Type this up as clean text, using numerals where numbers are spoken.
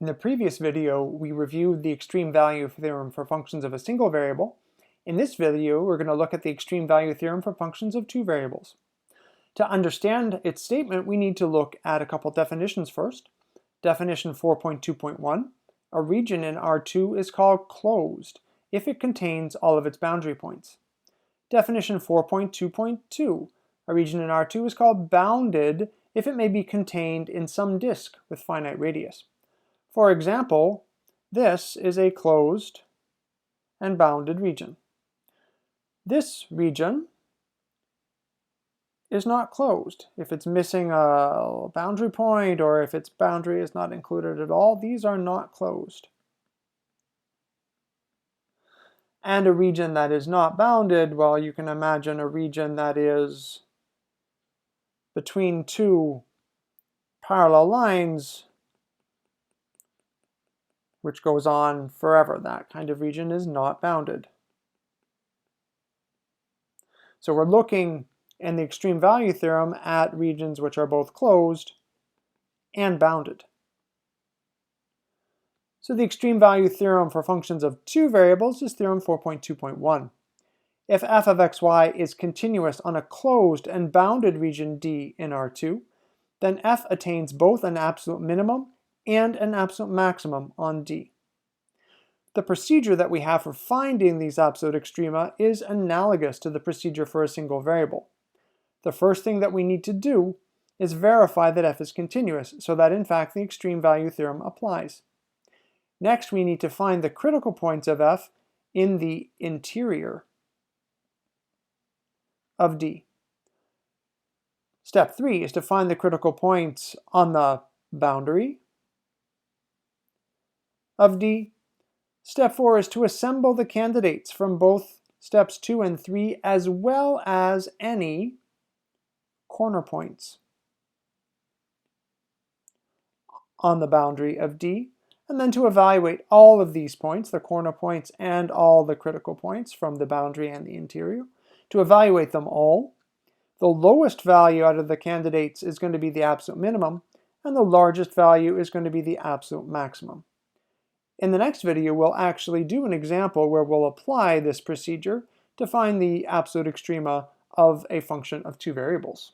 In the previous video, we reviewed the extreme value theorem for functions of a single variable. In this video, we're going to look at the extreme value theorem for functions of two variables. To understand its statement, we need to look at a couple definitions first. Definition 4.2.1, a region in R2 is called closed if it contains all of its boundary points. Definition 4.2.2, a region in R2 is called bounded if it may be contained in some disk with finite radius. For example, this is a closed and bounded region. This region is not closed. If it's missing a boundary point or if its boundary is not included at all, these are not closed. And a region that is not bounded, well, you can imagine a region that is between two parallel lines which goes on forever. That kind of region is not bounded. So we're looking in the extreme value theorem at regions which are both closed and bounded. So the extreme value theorem for functions of two variables is theorem 4.2.1. If f of xy is continuous on a closed and bounded region D in R2, then f attains both an absolute minimum and an absolute maximum on D. The procedure that we have for finding these absolute extrema is analogous to the procedure for a single variable. The first thing that we need to do is verify that f is continuous, so that in fact the extreme value theorem applies. Next, we need to find the critical points of f in the interior of D. Step 3 is to find the critical points on the boundary of D. Step 4 is to assemble the candidates from both steps 2 and 3 as well as any corner points on the boundary of D, and then to evaluate all of these points, the corner points and all the critical points from the boundary and the interior, to evaluate them all. The lowest value out of the candidates is going to be the absolute minimum, and the largest value is going to be the absolute maximum. In the next video, we'll actually do an example where we'll apply this procedure to find the absolute extrema of a function of two variables.